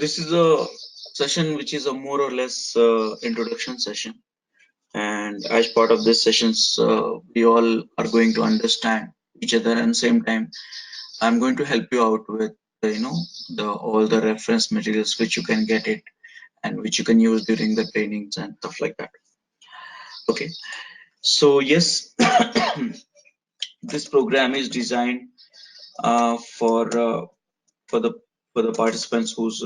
this is a session which is a more or less introduction session, and as part of this sessions, we all are going to understand each other, and same time, I'm going to help you out with all the reference materials which you can get it and which you can use during the trainings and stuff like that. Okay, so yes, this program is designed for the participants who's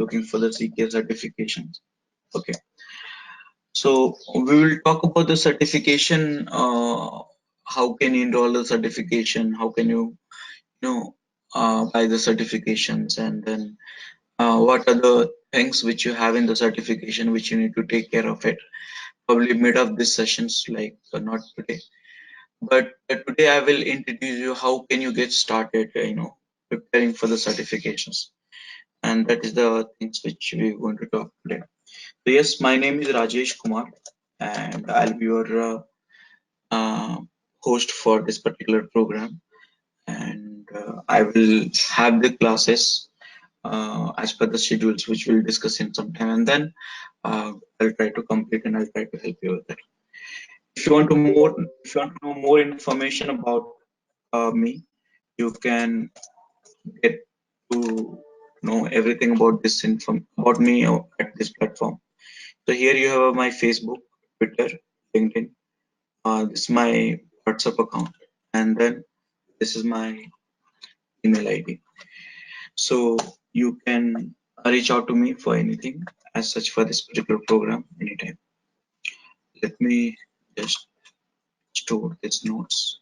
looking for the CKA certifications. Okay, so we will talk about the certification. How can you enroll the certification? How can you buy the certifications, and then what are the things which you have in the certification which you need to take care of it. Probably mid of this sessions, like not today, but today I will introduce you how can you get started, preparing for the certifications, and that is the things which we're going to talk today. So yes, my name is Rajesh Kumar, and I'll be your host for this particular program, and I will have the classes as per the schedules which we'll discuss in some time, and then I'll try to complete and I'll try to help you with that. If you want to know more information about me, you can get to know everything about this about me at this platform. So here you have my Facebook, Twitter, LinkedIn. This is my WhatsApp account, and then this is my email ID. So you can reach out to me for anything as such for this particular program anytime. Let me just store these notes.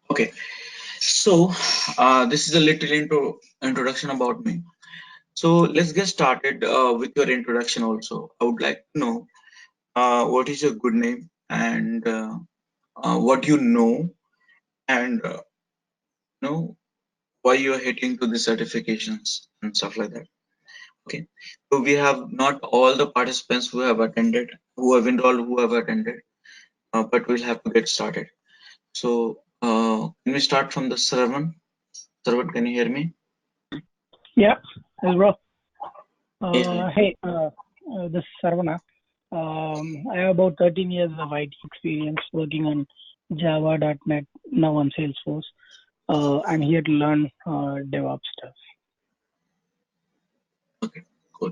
Okay, so this is a little introduction about me. So let's get started with your introduction also. I would like to know what is your good name, and what you know, and know why you're hitting to the certifications and stuff like that. Okay, so we have not all the participants who have attended, who have enrolled, who have attended, but we'll have to get started. So can we start from the Sarvan? Sarvan, can you hear me? Yeah, hey bro. Yes, Hey, this is Sarvana. I have about 13 years of IT experience working on Java, .NET, now on Salesforce. I'm here to learn DevOps stuff. okay, cool.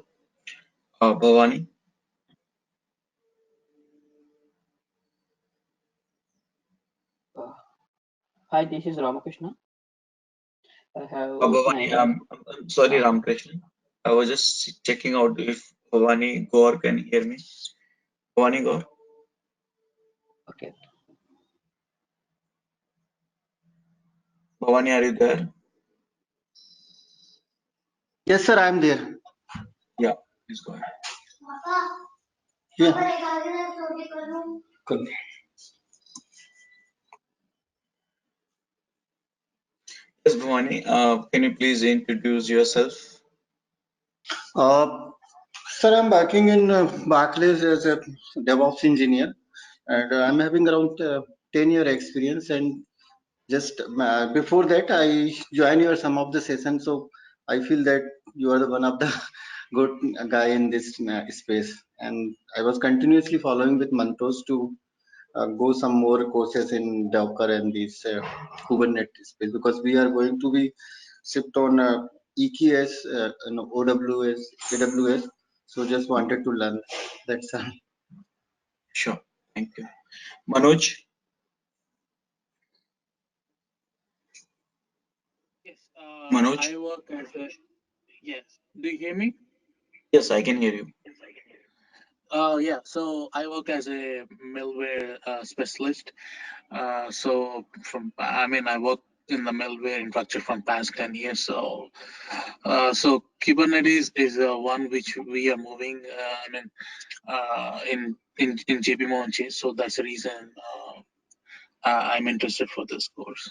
Bhavani? Hi, this is Ramakrishna. I have Bhavani, I'm sorry, Ramakrishna. I was just checking out if Bhavani Gaur can hear me. Bhavani Gaur? Okay. Bhavani, are you there? Yes, sir, I am there. Yeah, please go ahead. Yeah. Cool. Yes, Bhavani, can you please introduce yourself? Sir, I'm working in Barclays as a DevOps engineer, and I'm having around 10-year experience. And just before that, I joined your some of the sessions, so I feel that you are the one of the good guy in this space. And I was continuously following with Mantos to go some more courses in Docker and this Kubernetes space, because we are going to be shipped on EKS, OWS, AWS. So just wanted to learn. That's all. Sure, thank you. Manoj? Yes, Manoj? I work as a, yes. Do you hear me? Yes, I can hear you. Yeah, so I work as a malware specialist. So I work in the malware infrastructure from past 10 years. So Kubernetes is one which we are moving. In JP Morgan Chase. So that's the reason I'm interested for this course.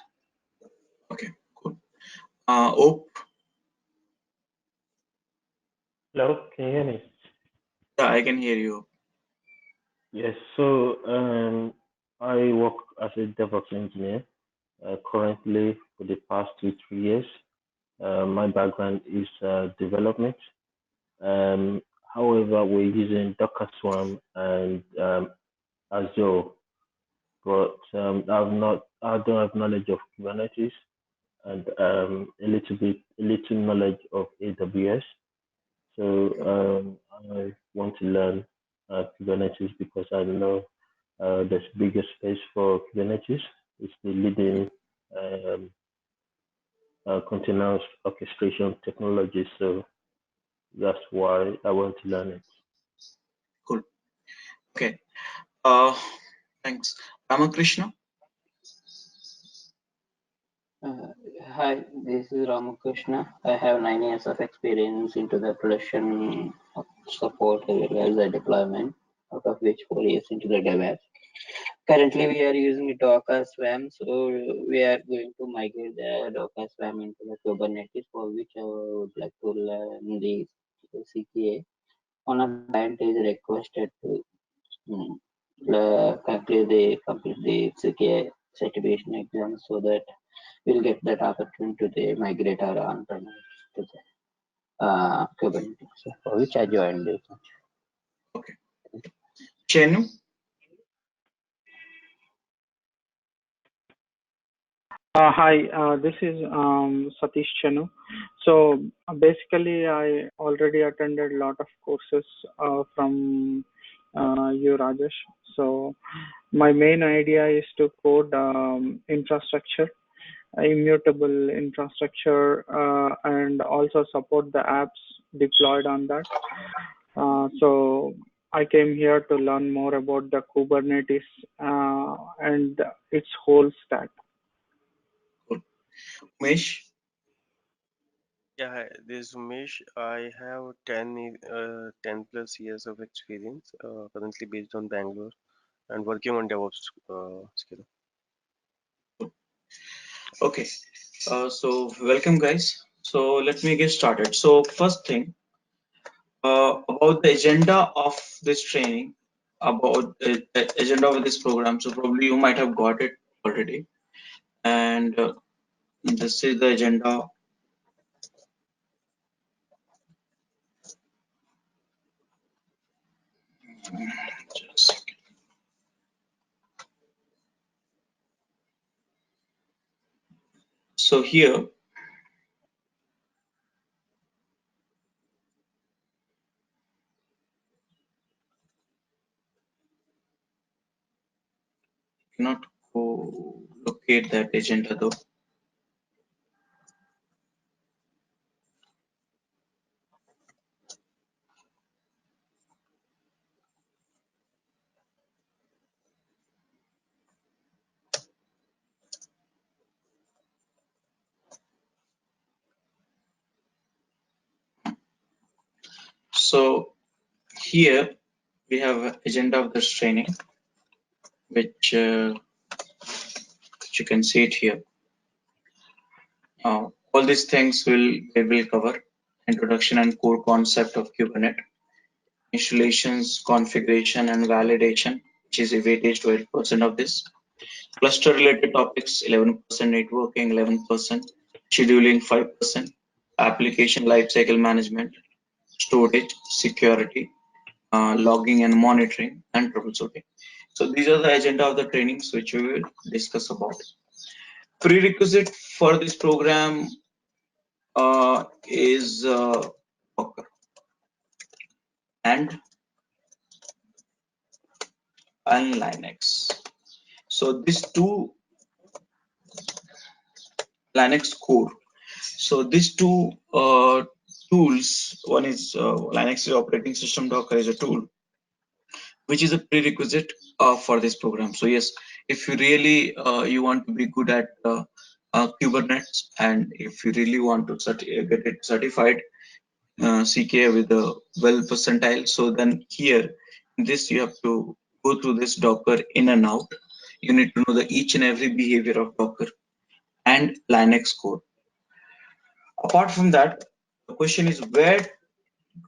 Okay, cool. Ope, Hello, can you hear me? yeah, I can hear you. Yes, so I work as a DevOps engineer currently for the past 2, 3 years. My background is development. Um, However, we're using Docker Swarm and Azure, but I don't have knowledge of Kubernetes and a little knowledge of AWS. So I want to learn Kubernetes because I know there's bigger space for Kubernetes. It's the leading um, container orchestration technology. So that's why I want to learn it. Cool. Okay. Uh, thanks. Ramakrishna. Hi, this is Ramakrishna. I have 9 years of experience into the production support as well as the deployment, out of which 4 years into the DevOps. Currently, we are using Docker Swarm, so we are going to migrate the Docker Swarm into the Kubernetes, for which I would like to learn the CKA. One of the client is requested to complete the CKA certification exam, so that we'll get that opportunity to migrate our on-premise to the Kubernetes, for which I joined this. Okay. Chenu. Hi, this is Satish Chanu. So basically, I already attended a lot of courses from you, Rajesh. So my main idea is to code infrastructure, immutable infrastructure, and also support the apps deployed on that. So I came here to learn more about the Kubernetes and its whole stack. Cool. Umesh. Yeah, hi, this is Umesh. I have 10 plus years of experience, currently based on Bangalore and working on DevOps skill. Okay. So welcome, guys. So let me get started. So first thing, about the agenda of this training, about the agenda of this program. So probably you might have got it already, and this is the agenda. Just- So here, cannot go locate that agenda though. So here we have agenda of this training, which you can see it here. All these things we will cover: introduction and core concept of Kubernetes, installations, configuration, and validation, which is a weightage 12% of this. Cluster related topics 11%, networking 11%, scheduling 5%, application lifecycle management, storage, security, logging and monitoring, and troubleshooting. So these are the agenda of the trainings which we will discuss about. Prerequisite for this program is Docker and Linux. So these two Linux core. So these two tools, one is Linux operating system, Docker is a tool, which is a prerequisite for this program. So yes, if you really you want to be good at Kubernetes, and if you really want to get it certified CKA with a well percentile, so then here this you have to go through this Docker in and out. You need to know the each and every behavior of Docker and Linux core. Apart from that, the question is where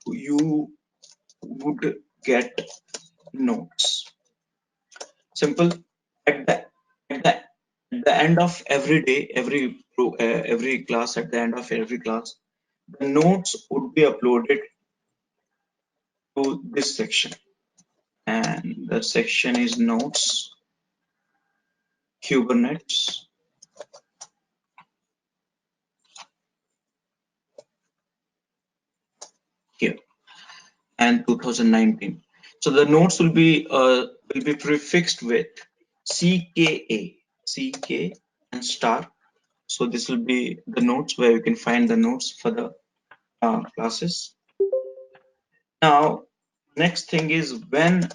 you would get notes. Simple. At the at the end of every day, every class, at the end of every class, the notes would be uploaded to this section, and the section is notes, Kubernetes. Here, and 2019. So the notes will be prefixed with CKA, CK and star. So this will be the notes where you can find the notes for the classes. Now, next thing is when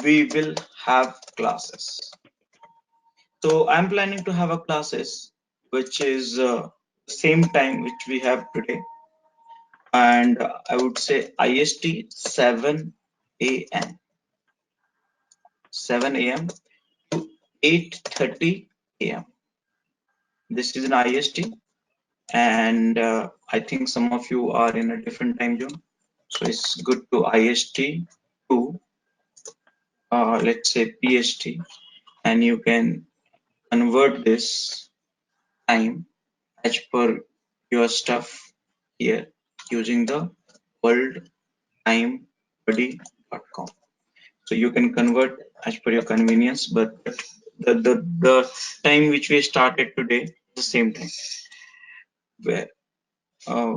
we will have classes. So I'm planning to have a classes which is same time which we have today, and I would say IST 7 a.m. 7 a.m. to 8:30 a.m. This is an IST, and I think some of you are in a different time zone, so it's good to IST to let's say PST, and you can convert this time as per your stuff here using the worldtimebuddy.com. So you can convert as per your convenience, but the time which we started today is the same time. Where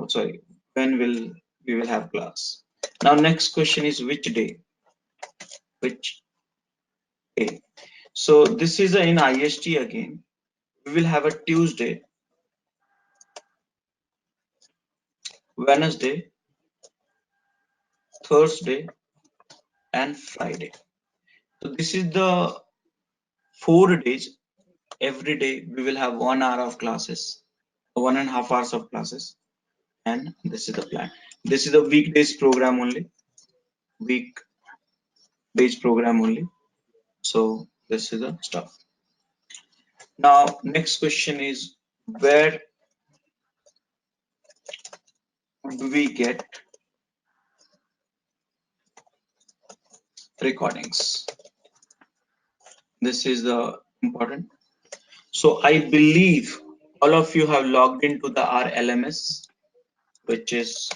sorry, when will we will have class? Now next question is which day? Which day? So this is in IST again. We will have a Tuesday, Wednesday, Thursday, and Friday. So this is the 4 days. Every day we will have 1 hour of classes, 1.5 hours of classes, and this is the plan. This is the weekdays program only, weekdays program only. So this is the stuff. Now next question is where do we get recordings? This is the important. So I believe all of you have logged into the RLMS, which is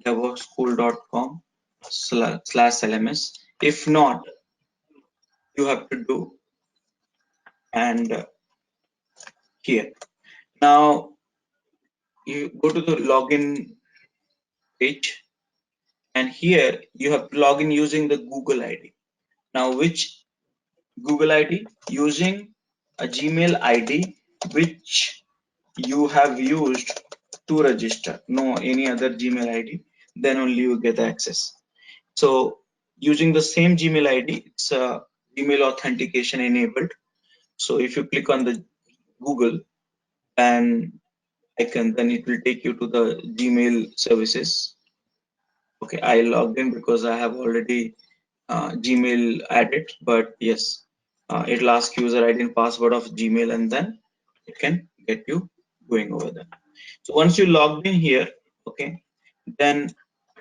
devopsschool.com/LMS. If not, you have to do, and here. Now you go to the login page, and here you have to log in using the Google ID. Now which Google ID? Using a Gmail ID which you have used to register, no any other Gmail ID, then only you get access. So using the same Gmail ID, it's a Gmail authentication enabled. So if you click on the Google and icon, then it will take you to the Gmail services. Okay, I logged in because I have already Gmail added, but yes, it'll ask user ID and password of Gmail, and then it can get you going over there. So once you logged in here, okay, then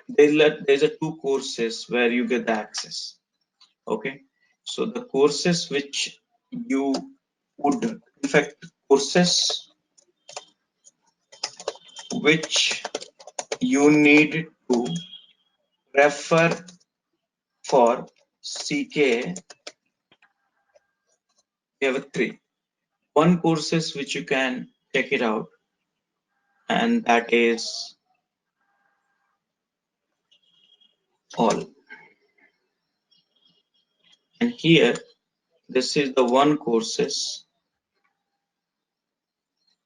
there's a 2 courses where you get the access. Okay, so the courses which you would, in fact, courses which you need to refer for CKA, we have 3. One courses which you can check it out, and that is all. And here, this is the one courses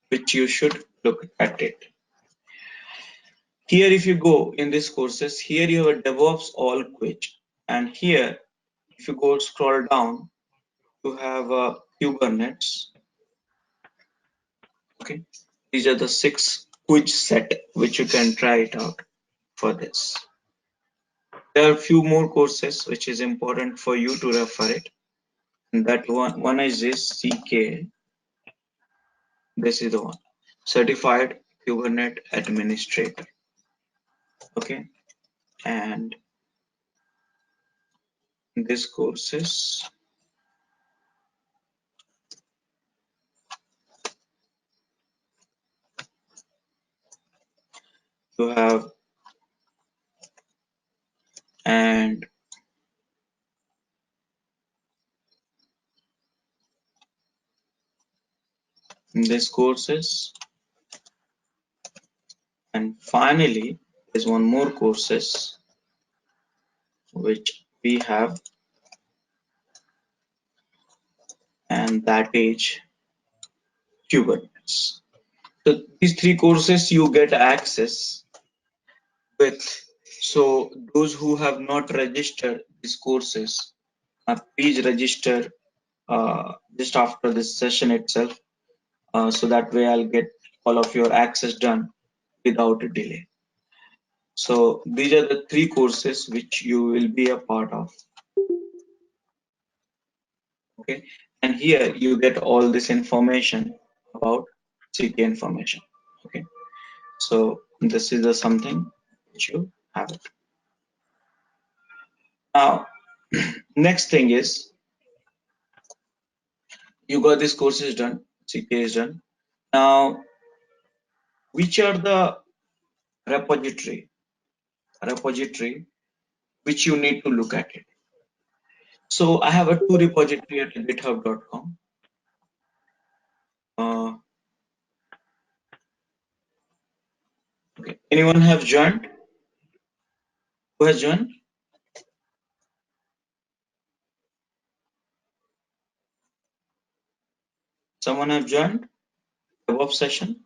which you should look at it. Here, if you go in this courses, here you have a DevOps all quiz, and here, if you go scroll down, you have a Kubernetes. Okay, these are the 6 quiz set which you can try it out for this. There are a few more courses which is important for you to refer it, and that one is this CKA. This is the one, Certified Kubernetes Administrator. Okay, and this courses you have, and this courses, and finally there's one more courses which we have, and that is Kubernetes. So these three courses you get access with. So those who have not registered these courses, please register just after this session itself, so that way I'll get all of your access done without a delay. So these are the three courses which you will be a part of. Okay, and here you get all this information about CKA information. Okay, so this is the something which you have it. Now, next thing is you got this courses done, CKA is done. Now, which are the repository which you need to look at it? So I have a two repository at github.com. Okay. Anyone have joined? Who has joined? Someone have joined DevOps session?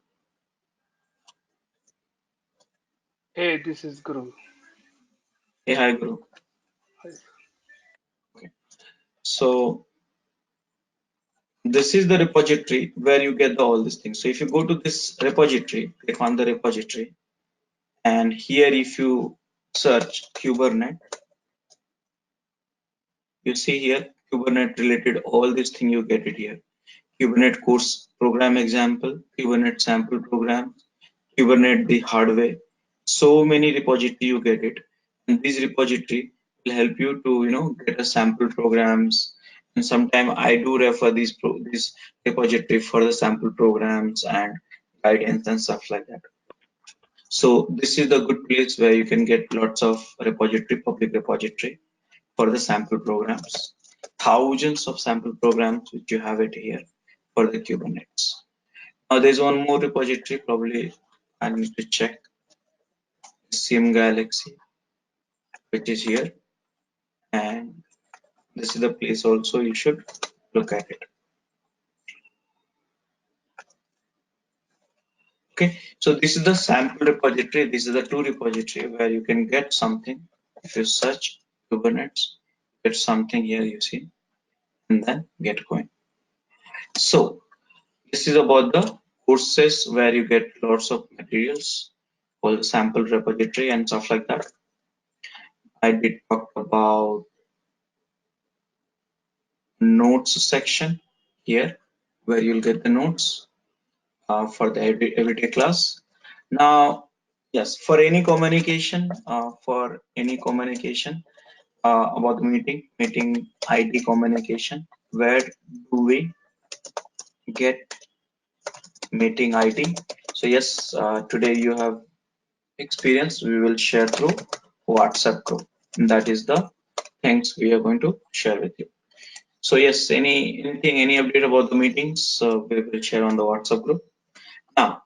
Hey, this is Guru. Hey, hi Guru. Hi. Okay. So this is the repository where you get all these things. So if you go to this repository, click on the repository, and here if you search Kubernetes, you see here Kubernetes related all these things, you get it here. Kubernetes course program example, Kubernetes sample program, Kubernetes the hardware. So many repository you get it, and this repository will help you to get a sample programs. And sometimes I do refer this repository for the sample programs and guidance and stuff like that. So this is the good place where you can get lots of repository, public repository for the sample programs. Thousands of sample programs which you have it here for the Kubernetes. Now there's one more repository, probably I need to check. Sim Galaxy, which is here, and this is the place also you should look at it. Okay, so this is the sample repository. This is the two repository where you can get something. If you search Kubernetes, get something here you see, and then get going. So this is about the courses where you get lots of materials, all the sample repository and stuff like that. I did talk about notes section here, where you'll get the notes for the everyday class. Now, yes, for any communication, about the meeting ID communication, where do we get meeting ID? So yes, today you have experience. We will share through WhatsApp group. And that is the things we are going to share with you. So yes, any update about the meetings, we will share on the WhatsApp group. Now,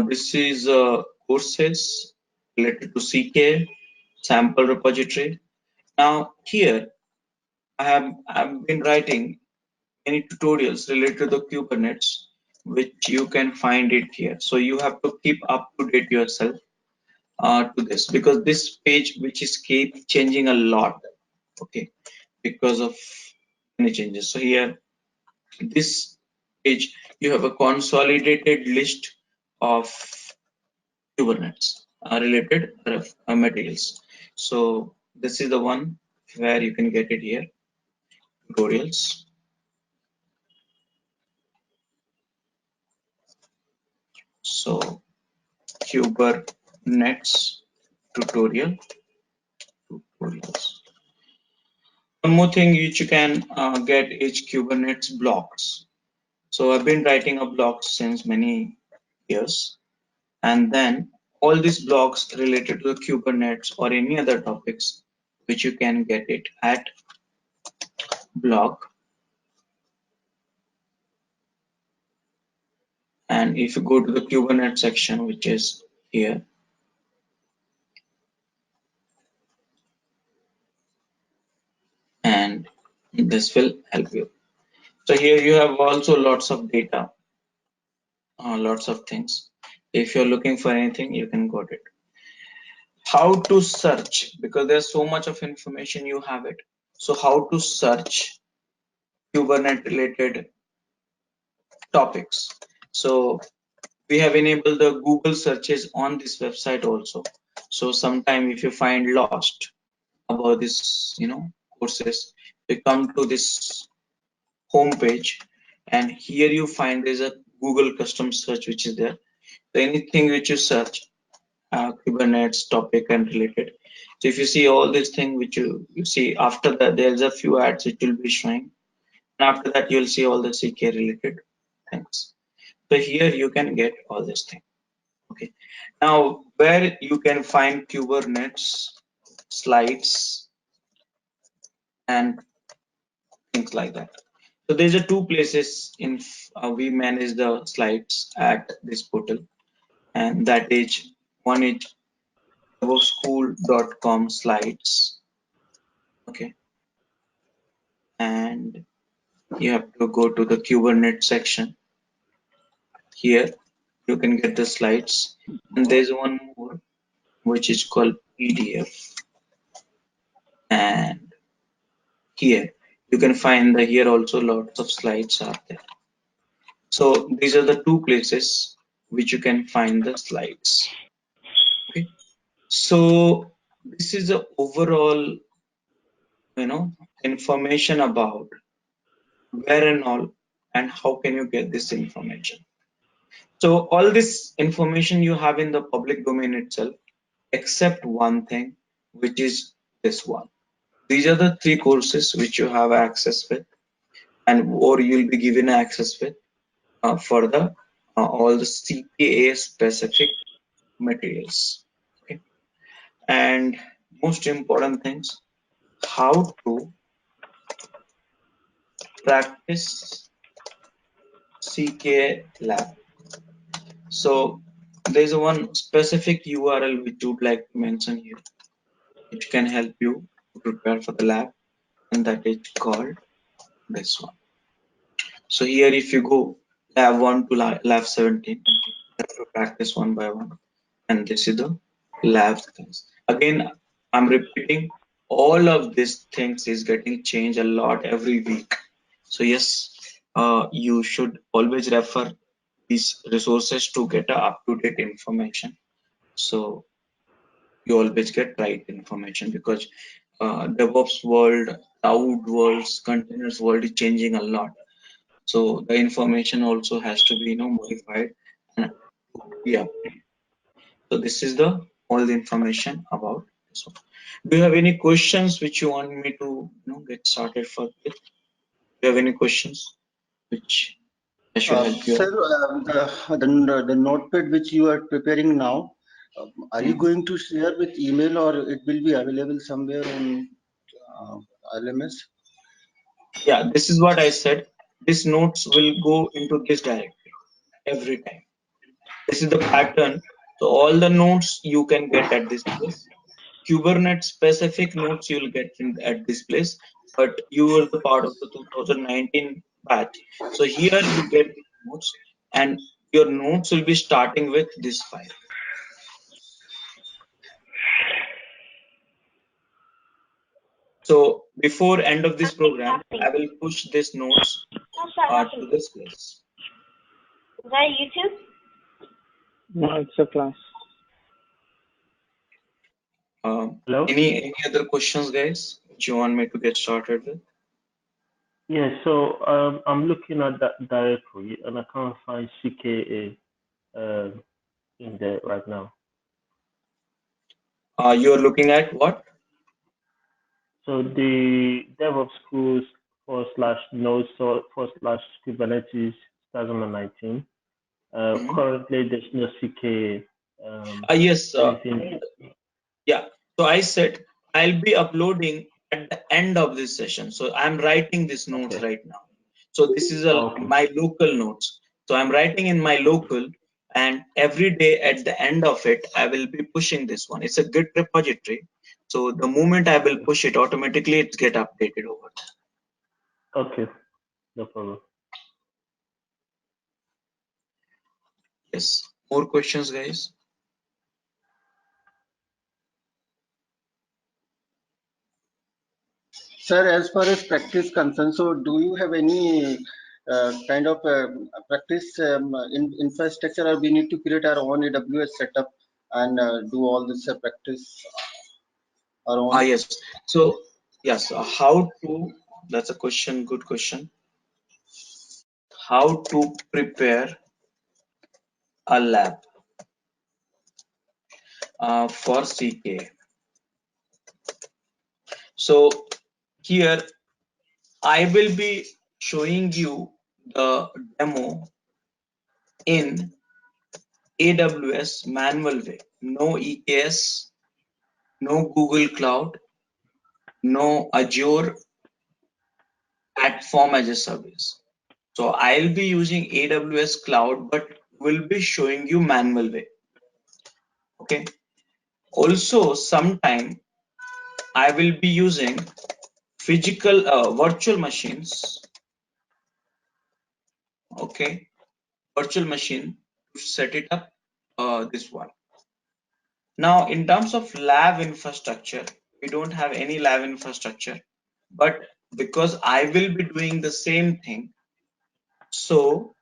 this is courses related to CKA sample repository. Now here I've been writing many tutorials related to the Kubernetes, which you can find it here. So you have to keep up to date yourself to this, because this page which is keep changing a lot. Okay, because of many changes. So here this page you have a consolidated list of Kubernetes related materials. So this is the one where you can get it here, tutorials. So Kubernetes tutorials. One more thing which you can get is Kubernetes blocks. So I've been writing a blog since many years, and then all these blogs related to the Kubernetes or any other topics, which you can get it at blog. And if you go to the Kubernetes section, which is here, and this will help you. So here you have also lots of data, lots of things. If you're looking for anything, you can get it. How to search, because there's so much of information, you have it. So how to search Kubernetes related topics. So we have enabled the Google searches on this website also. So sometime if you find lost about this, courses, you come to this home page, and here you find there's a Google custom search which is there. So anything which you search, Kubernetes topic and related. So if you see all these things which you see, after that there's a few ads which will be showing, and after that you'll see all the CKA related things. So here you can get all this thing. Okay. Now where you can find Kubernetes slides and things like that. So there's a two places in we manage the slides at this portal, and that is one is devopsschool.com slides. Okay, and you have to go to the Kubernetes section. Here you can get the slides, and there's one more which is called PDF, and here you can find the here also lots of slides are there. So these are the two places which you can find the slides. Okay, so this is the overall information about where and all and how can you get this information. So all this information you have in the public domain itself, except one thing, which is this one. These are the three courses which you have access with, and or you'll be given access with for the all the CKA specific materials. Okay, and most important things, how to practice CKA lab. So there's a one specific URL which you would like to mention here, which can help you to prepare for the lab, and that is called this one. So here if you go lab 1 to lab 17, you have to practice one by one, and this is the lab things. Again, I'm repeating, all of these things is getting changed a lot every week. So yes, you should always refer these resources to get up-to-date information. So you always get right information, because DevOps world, cloud worlds, containers world is changing a lot. So the information also has to be modified and to be updated. So this is the all the information about this one. Do you have any questions which you want me to get started for with? Do you have any questions which I should help you Sir, the notepad which you are preparing now, are you going to share with email, or it will be available somewhere on LMS? Yeah, this is what I said. These notes will go into this directory every time. This is the pattern. So all the notes you can get at this place. Kubernetes specific notes you'll get at this place, but you were the part of the 2019 batch. So here you get the notes, and your notes will be starting with this file. So before end of this program, I will push these notes to this place. Is that YouTube? No, it's a class. Hello? Any other questions, guys, which you want me to get started with? Yeah, so I'm looking at that directory and I can't find CKA. in there right now? You're looking at what? So the DevOps schools /node/Kubernetes 2019. Currently, there's no CKA. Yes. Anything? Yeah. So I said I'll be uploading at the end of this session. So I'm writing this notes Okay. right now. So this is Okay. my local notes. So I'm writing in my local, and every day at the end of it, I will be pushing this one. It's a Git repository. So the moment I will push it, automatically it's get updated over there. Okay. No problem. Yes. More questions, guys? Sir, as far as practice concerned, so do you have any kind of practice in infrastructure, or we need to create our own AWS setup and do all this practice our own? Yes. So yes, how to? That's a question. Good question. How to prepare a lab for CKA? So here I will be showing you the demo in AWS manual way. No EKS, no Google Cloud, no Azure platform as a service. So I'll be using AWS Cloud, but will be showing you manual way. Okay. Also, sometime I will be using physical virtual machines. Okay, virtual machine to set it up. This one. Now, in terms of lab infrastructure, we don't have any lab infrastructure, but because I will be doing the same thing, so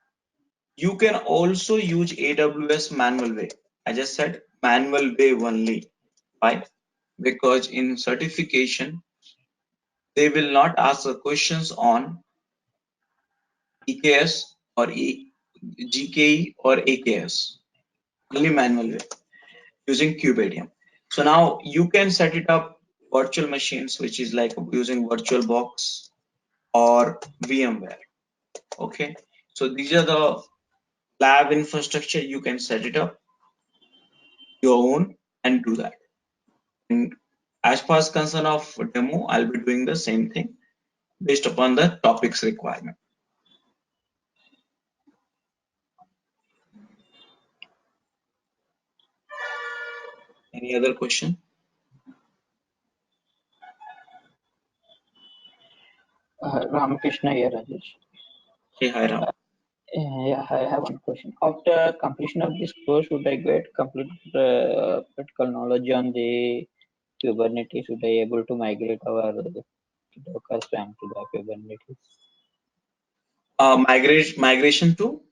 you can also use AWS manual way. I just said manual way only. Why? Because in certification, they will not ask the questions on EKS or GKE or AKS, only manual way using Kubedium. So now you can set it up virtual machines, which is like using VirtualBox or VMware. Okay, so these are the lab infrastructure. You can set it up your own and do that. And as far as concern of demo, I'll be doing the same thing based upon the topics requirement. Any other question? Ramakrishna here, Rajesh. Hey, hi Ram. Yeah, I have one question. After completion of this course, would I get complete practical knowledge on the Kubernetes? Would I able to migrate our Docker Swarm to the Kubernetes? Migration to?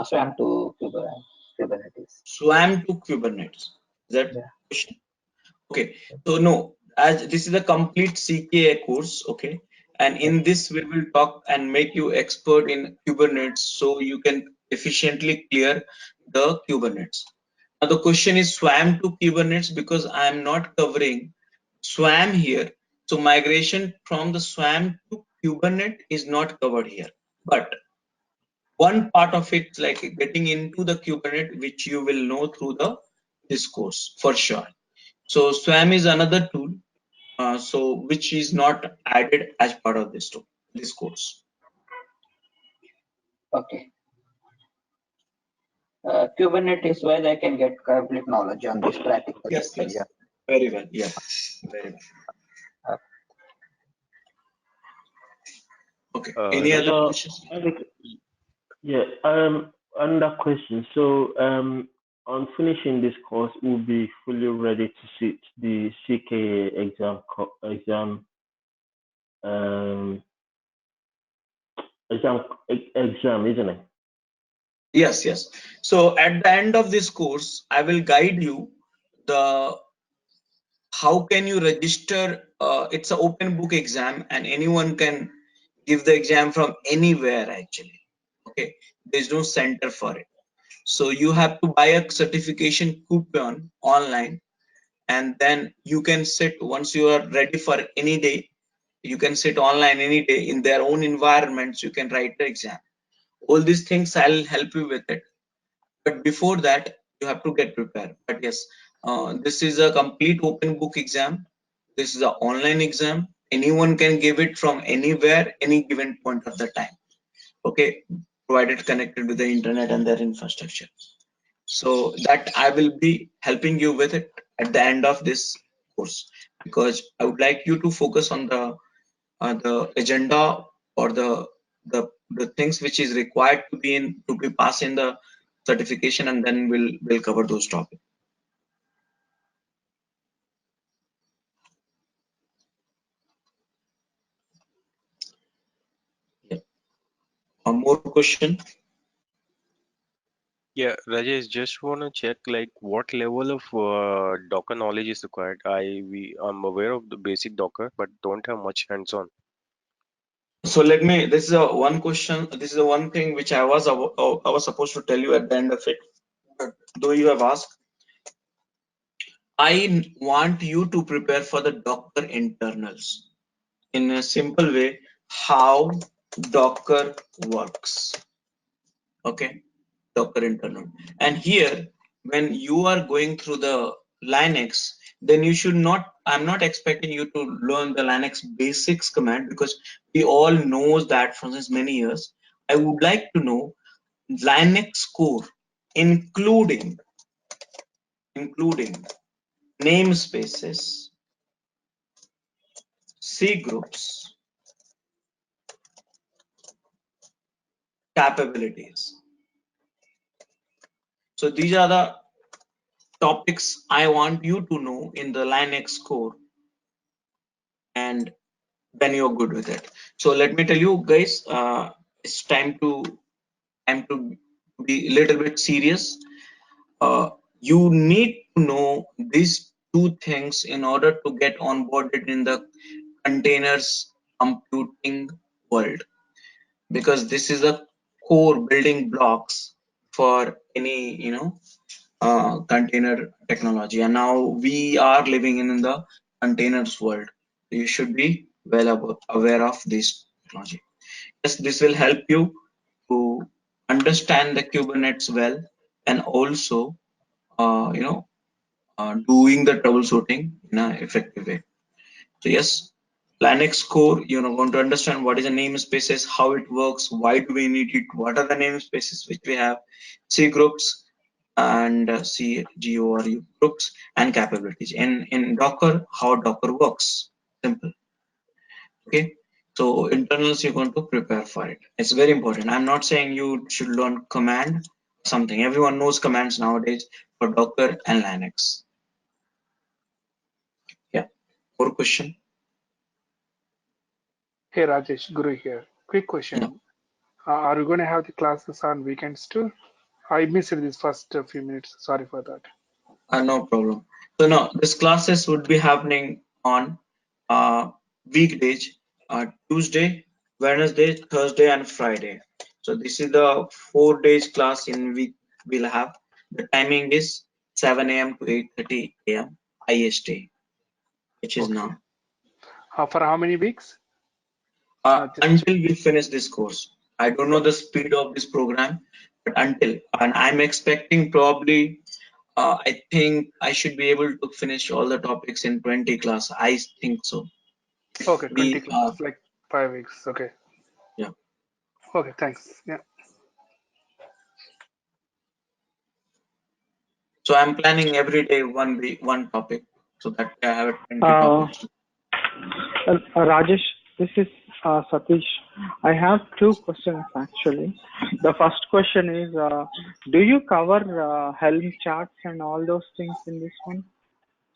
Swarm to Kubernetes. Swarm to Kubernetes. Is that Yeah. question? Okay, so no, as this is a complete CKA course, okay, and in this we will talk and make you expert in Kubernetes so you can efficiently clear the Kubernetes. Now the question is Swarm to Kubernetes because I am not covering Swarm here, so migration from the Swarm to Kubernetes is not covered here, but one part of it like getting into the Kubernetes, which you will know through the this course for sure. So Swarm is another tool, so which is not added as part of this tool, this course. Okay. Kubernetes wise, I can get complete knowledge on this practical. Yes, yes. Yeah. Very well. Yeah, very well. Okay. Any other questions? Yeah. Another question. So, on finishing this course, we'll be fully ready to sit the CKA exam, isn't it? Yes, yes. So at the end of this course, I will guide you the how can you register. It's an open book exam, and anyone can give the exam from anywhere actually. Okay, there's no center for it. So you have to buy a certification coupon online, and then you can sit once you are ready for any day. You can sit online any day in their own environments. You can write the exam. All these things I'll help you with it. But before that, you have to get prepared. But yes, this is a complete open book exam. This is an online exam. Anyone can give it from anywhere, any given point of the time. Okay, provided connected to the internet and their infrastructure. So that I will be helping you with it at the end of this course, because I would like you to focus on the agenda or the things which is required to be passed in the certification, and then we'll cover those topics. Yeah. One more question. Yeah, Rajesh, just want to check like what level of Docker knowledge is required. I'm aware of the basic Docker, but don't have much hands-on. So let me. This is a one question. This is a one thing which I was supposed to tell you at the end of it. But though you have asked, I want you to prepare for the Docker internals in a simple way. How Docker works. Okay, Docker internal. And here, when you are going through the Linux, then you should not. I'm not expecting you to learn the Linux basics command, because we all knows that from since many years. I would like to know Linux core, including namespaces, C groups, capabilities. So these are the topics I want you to know in the Linux core, and then you're good with it. So let me tell you guys, it's time to be a little bit serious. You need to know these two things in order to get onboarded in the containers computing world, because this is a core building blocks for any container technology. And now we are living in the containers world. You should be well aware of this technology. Yes, this will help you to understand the Kubernetes well, and also doing the troubleshooting in an effective way. So yes, Linux core, you're going to understand what is a namespaces, how it works, why do we need it, what are the namespaces which we have, C groups and CGORU groups, and capabilities. In Docker, how Docker works. Simple. Okay. So internals, you're going to prepare for it. It's very important. I'm not saying you should learn command something. Everyone knows commands nowadays for Docker and Linux. Yeah. More question. Hey Rajesh, Guru here. Quick Yeah. question. Are you going to have the classes on weekends too? I missed this first few minutes. Sorry for that. No problem. So now this classes would be happening on weekdays, Tuesday, Wednesday, Thursday, and Friday. So this is the 4 days class in week we'll have. The timing is 7 a.m. to 8:30 a.m. IST, which is Okay. now. For how many weeks? Just Until we finish this course. I don't know the speed of this program, but until, and I'm expecting probably I think I should be able to finish all the topics in 20 class. I think so. okay, 20 We classes, like 5 weeks. Okay. yeah. Okay, thanks. Yeah. So I'm planning every day one topic, so that I have 20 Uh, topics. Rajesh, this is Satish. I have two questions actually. The first question is, do you cover Helm charts and all those things in this one?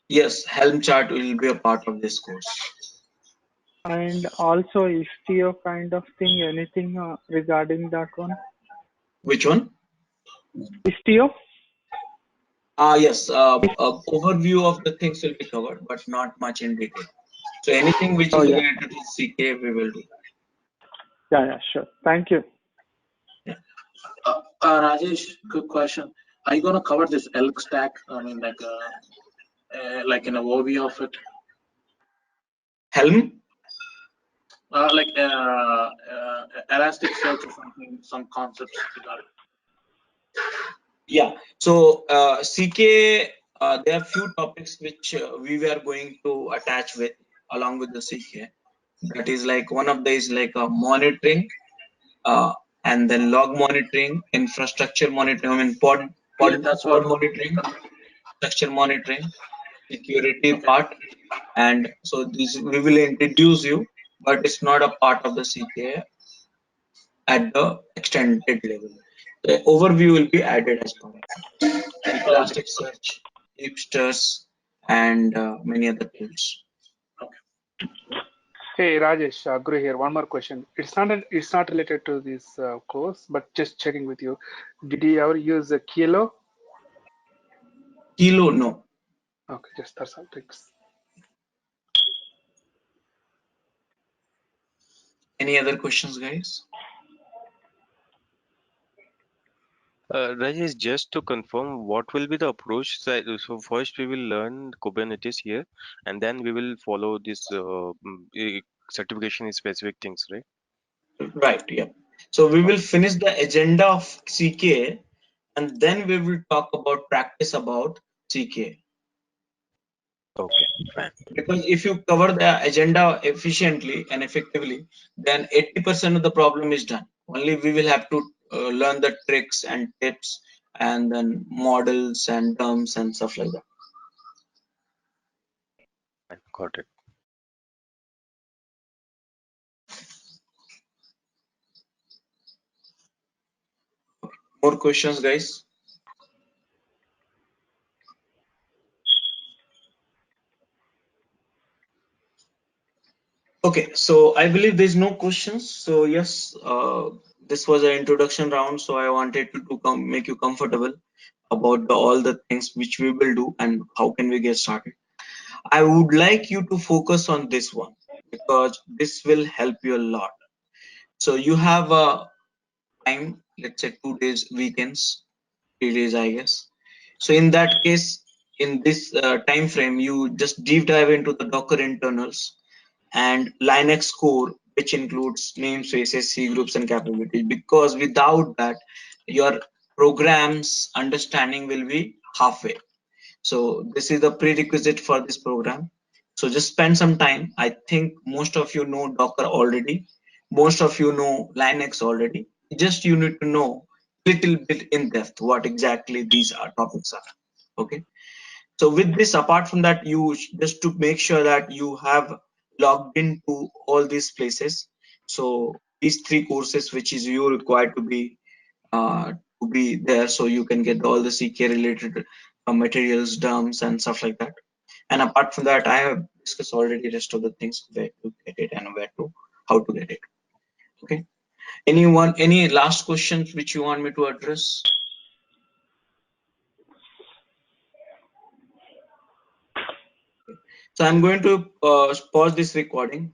Yes, Helm chart will be a part of this course. And also Istio kind of thing, anything regarding that one? Which one? Istio? Yes. Overview of the things will be covered, but not much in detail. So anything which Oh is yeah. related to CKA, we will do. Yeah, sure. Thank you. Yeah. Rajesh, quick question. Are you going to cover this elk stack? I mean, like in a overview of it? Helm? Elasticsearch or something, some concepts regarding. Yeah. So CKA, there are few topics which we were going to attach with along with the CKA. That is like one of these like monitoring, and then log monitoring, infrastructure monitoring, I mean pod monitoring, structure monitoring, security part, and so this we will introduce you, but it's not a part of the CKA at the extended level. The overview will be added as part of it. Elasticsearch, hipsters, and many other tools. Hey Rajesh, Guru here. One more question. It's not related to this course, but just checking with you. Did you ever use a Kilo? Kilo, no. Okay, just that's all. Thanks. Any other questions, guys? Rajesh, just to confirm, what will be the approach? So first we will learn Kubernetes here, and then we will follow this certification in specific things, right? Right, yeah. So we will finish the agenda of CKA, and then we will talk about practice about CKA. Okay, fine. Because if you cover the agenda efficiently and effectively, then 80% of the problem is done. Only we will have to learn the tricks and tips and then models and terms and stuff like that. Got it. More questions, guys? Okay, so I believe there's no questions. So yes, this was an introduction round. So I wanted to make you comfortable about all the things which we will do and how can we get started. I would like you to focus on this one because this will help you a lot. So you have a time, let's say 2 days, weekends, 3 days, I guess. So in that case, in this time frame, you just deep dive into the Docker internals and Linux core, which includes namespaces, C groups, and capabilities. Because without that, your program's understanding will be halfway. So this is the prerequisite for this program. So just spend some time. I think most of you know Docker already. Most of you know Linux already. Just you need to know little bit in depth what exactly these topics are. Okay. So with this, apart from that, you just to make sure that you have logged into all these places. So these 3 courses, which is you required to be there, so you can get all the CK related materials, dumps, and stuff like that. And apart from that, I have discussed already rest of the things where to get it and how to get it. Okay. Any last questions which you want me to address? So I'm going to pause this recording.